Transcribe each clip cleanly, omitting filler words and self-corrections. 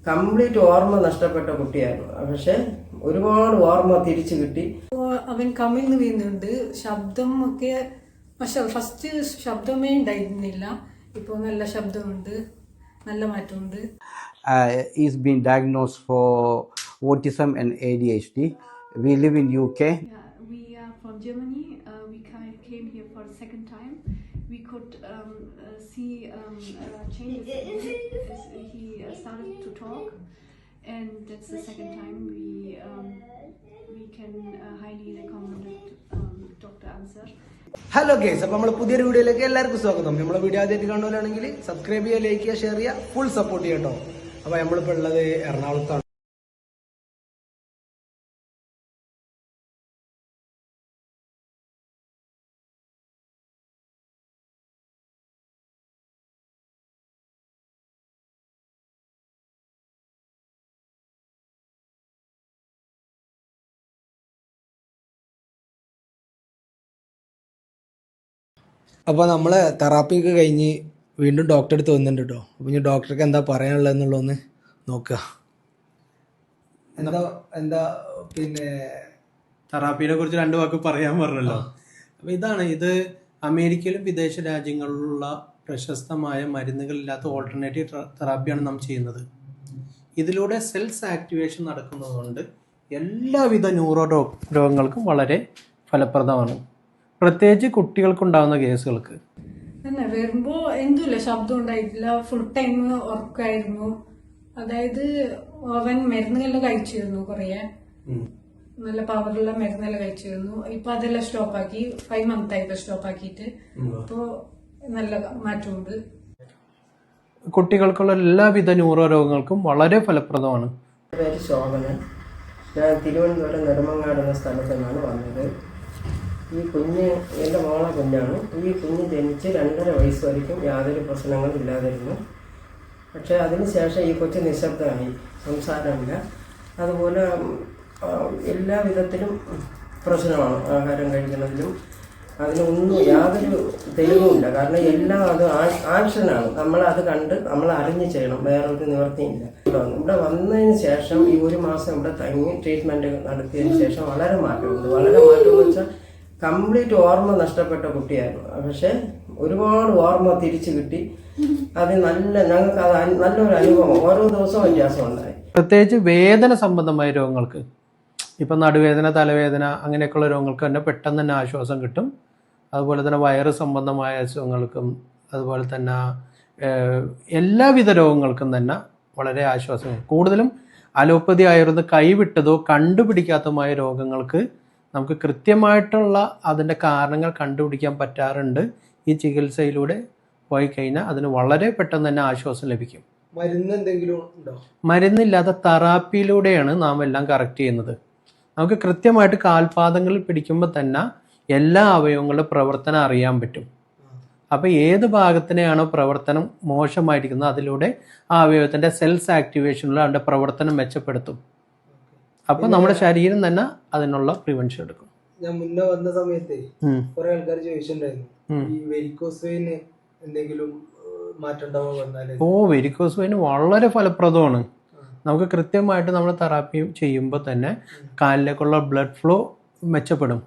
Complete ഓർമ്മ നഷ്ടപ്പെട്ട കുട്ടിയായിരുന്നു. പക്ഷെ ഒരുപാട് ഓർമ്മ തിരിച്ചു കിട്ടി. അവൻ കമിഴ്ന്ന് വീഴുന്നുണ്ട്. ശബ്ദം ഒക്കെ ഫസ്റ്റ് ശബ്ദമേ ഉണ്ടായിരുന്നില്ല. ഇപ്പോൾ നല്ല ശബ്ദമുണ്ട്, നല്ല മാറ്റമുണ്ട്. He's been diagnosed for autism and ADHD. We live in UK. Yeah, we are from Germany. We came here for the second time. We could see changes in him as he started to talk, and that's the second time we can highly recommend Dr. Ansar. Hello guys, അപ്പോൾ നമ്മൾ പുതിയൊരു വീഡിയോയിലേക്ക് എല്ലാവർക്കും സ്വാഗതം. നമ്മളെ video ആദ്യമായിട്ട് കാണുകയാണെങ്കിൽ subscribe ചെയ്യുക, ലൈക്ക് ചെയ്യുക, ഷെയർ ചെയ്യുക, ഫുൾ സപ്പോർട്ട് ചെയ്യുക കേട്ടോ. അപ്പോൾ നമ്മളിപ്പോൾ ഉള്ളത് എറണാകുളത്താണ്. അപ്പോൾ നമ്മൾ തെറാപ്പിയൊക്കെ കഴിഞ്ഞ് വീണ്ടും ഡോക്ടറെ അടുത്ത് വന്നിട്ടുണ്ട് കേട്ടോ. അപ്പോൾ ഇനി ഡോക്ടർക്ക് എന്താ പറയാനുള്ളതെന്നുള്ളതൊന്ന് നോക്കുക. എന്താ പിന്നെ തെറാപ്പിനെ കുറിച്ച് 2 വാക്ക് പറയാൻ പറഞ്ഞല്ലോ. അപ്പോൾ ഇത് അമേരിക്കയിലും വിദേശ രാജ്യങ്ങളിലുള്ള പ്രശസ്തമായ മരുന്നുകളില്ലാത്ത ഓൾട്ടർനേറ്റീവ് തെറാപ്പിയാണ് നാം ചെയ്യുന്നത്. ഇതിലൂടെ സെൽസ് ആക്ടിവേഷൻ നടക്കുന്നതുകൊണ്ട് എല്ലാവിധ ന്യൂറോ രോഗങ്ങൾക്കും വളരെ ഫലപ്രദമാണ്, പ്രത്യേകിച്ച് കുട്ടികൾക്കുണ്ടാകുന്ന കേസുകൾക്ക്. തന്നെ വരുമ്പോ എന്തുമില്ല, ശബ്ദം ഉണ്ടായിട്ടില്ല, ഫുൾ ടൈം ഉറക്കായിരുന്നു. അതായത് അവൻ മരുന്നുകളെല്ലാം കഴിച്ചിരുന്നു, കുറേ നല്ല പവറുള്ള മരുന്നെല്ലാം കഴിച്ചിരുന്നു. ഇപ്പൊ അതെല്ലാം സ്റ്റോപ്പാക്കി, 5 months ആയിപ്പോ സ്റ്റോപ്പാക്കിയിട്ട്. അപ്പോ നല്ല മാറ്റമുണ്ട്. കുട്ടികൾക്കുള്ള എല്ലാവിധ ന്യൂറോ രോഗങ്ങൾക്കും വളരെ ഫലപ്രദമാണ്. പേര് ശോഭന. ഞാൻ തിരുവനന്തപുരം നെടുമങ്ങാട് എന്ന സ്ഥലത്ത് നിന്നാണ് വന്നത്. ഈ കുഞ്ഞ് എൻ്റെ മോളെ കുഞ്ഞാണ്. ഈ കുഞ്ഞ് ജനിച്ച് 2.5 വയസ്സ് വரைക്കും യാതൊരു പ്രശ്നങ്ങളും ഇല്ലാതിരുന്നു. പക്ഷേ അതിനുശേഷം ഈ കൊച്ചു നിശബ്ദമായി, സംസാരമില്ല. അതുപോലെ എല്ലാ വിധത്തിലും പ്രശ്നമാണ്. ആഹാരം കഴിക്കുന്നതിലും അതിനൊന്നും യാതൊരു തെളിവുമില്ല. കാരണം എല്ലാം അത് ആക്ഷനാണ്. നമ്മളത് കണ്ട് നമ്മൾ അറിഞ്ഞ് ചെയ്യണം, വേറൊരു നിവൃത്തിയില്ല. ഇവിടെ വന്നതിന് ശേഷം ഈ 1 മാസം ഇവിടെ തങ്ങി ട്രീറ്റ്മെൻറ്റ് നടത്തിയതിന് ശേഷം വളരെ മാറ്റമുണ്ട്. വളരെ മാറ്റമെന്ന് വെച്ചാൽ കംപ്ലീറ്റ് ഓർമ്മ നഷ്ടപ്പെട്ട കുട്ടിയായിരുന്നു. പക്ഷെ ഒരുപാട് ഓർമ്മ തിരിച്ചു കിട്ടി. അത് ഞങ്ങൾക്ക് അത് നല്ലൊരു അനുഭവം. ഓരോ ദിവസവും വ്യത്യാസം ഉണ്ടായി. പ്രത്യേകിച്ച് വേദന സംബന്ധമായ രോഗങ്ങൾക്ക്, ഇപ്പം നടുവേദന, തലവേദന അങ്ങനെയൊക്കെയുള്ള രോഗങ്ങൾക്ക് തന്നെ പെട്ടെന്ന് തന്നെ ആശ്വാസം കിട്ടും. അതുപോലെ തന്നെ വയറ് സംബന്ധമായ അസുഖങ്ങൾക്കും, അതുപോലെ തന്നെ എല്ലാവിധ രോഗങ്ങൾക്കും തന്നെ വളരെ ആശ്വാസം. കൂടുതലും അലോപ്പതി ആയുർവേദം കൈവിട്ടതോ കണ്ടുപിടിക്കാത്തതുമായ രോഗങ്ങൾക്ക് നമുക്ക് കൃത്യമായിട്ടുള്ള അതിൻ്റെ കാരണങ്ങൾ കണ്ടുപിടിക്കാൻ പറ്റാറുണ്ട്. ഈ ചികിത്സയിലൂടെ പോയി കഴിഞ്ഞാൽ അതിന് വളരെ പെട്ടെന്ന് തന്നെ ആശ്വാസം ലഭിക്കും. മരുന്ന് എന്തെങ്കിലും ഉണ്ടോ? മരുന്നില്ലാത്ത തെറാപ്പിയിലൂടെയാണ് നാം എല്ലാം കറക്റ്റ് ചെയ്യുന്നത്. നമുക്ക് കൃത്യമായിട്ട് കാൽപാദങ്ങളിൽ പിടിക്കുമ്പോൾ തന്നെ എല്ലാ അവയവങ്ങളുടെ പ്രവർത്തനം അറിയാൻ പറ്റും. അപ്പോൾ ഏത് ഭാഗത്തിനെയാണോ പ്രവർത്തനം മോശമായിരിക്കുന്നത് അതിലൂടെ ആ അവയവത്തിൻ്റെ സെൽസ് ആക്ടിവേഷനിലൂടെ അതിൻ്റെ പ്രവർത്തനം മെച്ചപ്പെടുത്തും. അപ്പോൾ നമ്മുടെ ശരീരം തന്നെ അതിനുള്ള പ്രിവെൻഷൻ എടുക്കും. ഞാൻ മുന്നേ വന്ന സമയത്ത് കുറെ ആൾക്കാർ ചോദിച്ചിട്ടുണ്ടായിരുന്നു, ഈ വെരിക്കോസ് വെയിന് എന്തെങ്കിലും മാറ്റം ഉണ്ടാവാൻ വന്നാല്? വെരിക്കോസ് വെയിൻ വളരെ ഫലപ്രദമാണ്. നമുക്ക് കൃത്യമായിട്ട് നമ്മൾ തെറാപ്പി ചെയ്യുമ്പോൾ തന്നെ കാലിലേക്കുള്ള ബ്ലഡ് ഫ്ലോ മെച്ചപ്പെടും.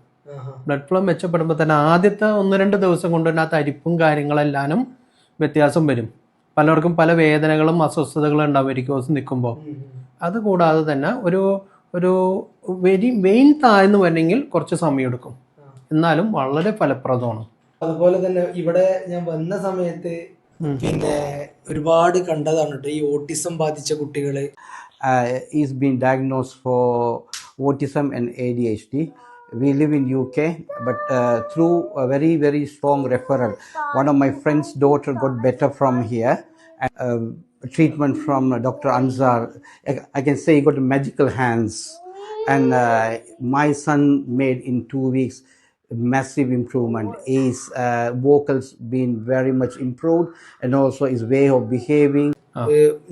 ബ്ലഡ് ഫ്ലോ മെച്ചപ്പെടുമ്പോൾ തന്നെ ആദ്യത്തെ 1-2 ദിവസം കൊണ്ട് തന്നെ ആ തരിപ്പും കാര്യങ്ങളെല്ലാനും വ്യത്യാസം വരും. പലർക്കും പല വേദനകളും അസ്വസ്ഥതകളും ഉണ്ടാവും വെരിക്കോസ് നിൽക്കുമ്പോൾ. അതുകൂടാതെ തന്നെ ഒരു വെയിൻ താഴ്ന്നു വരണമെങ്കിൽ കുറച്ച് സമയം എടുക്കും, എന്നാലും വളരെ ഫലപ്രദമാണ്. അതുപോലെ തന്നെ ഇവിടെ ഞാൻ വന്ന സമയത്ത് പിന്നെ ഒരുപാട് കണ്ടതാണ് കേട്ടോ ഈ ഓട്ടിസം ബാധിച്ച കുട്ടികള്. He's been diagnosed for autism and ADHD. We live in UK, but through a very, very strong referral, one of my friend's daughter got better from here. Treatment from Dr. Ansar. I can say he got magical hands, and my son made in 2 weeks massive improvement. His vocals been very much improved, and also his way of behaving.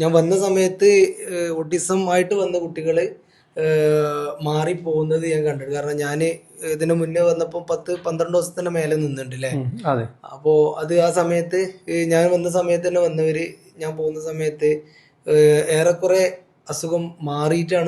ഞാൻ വന്ന സമയത്ത് autism ആയിട്ട് വന്ന കുട്ടികള് മാറിപ്പോകുന്നത് ഞാൻ കണ്ടു. കാരണം ഞാൻ ഇതിന് മുന്നേ വന്നപ്പോൾ 10-12 ദിവസത്തിന്റെ മേലെ നിന്നിട്ടുണ്ടല്ലേ. അപ്പോ അത് ആ സമയത്ത് ഞാൻ വന്ന സമയത്ത് തന്നെ വന്നവര്, ഞാൻ പോകുന്ന സമയത്ത് ഏറെക്കുറെ അസുഖം മാറിയിട്ടാണ്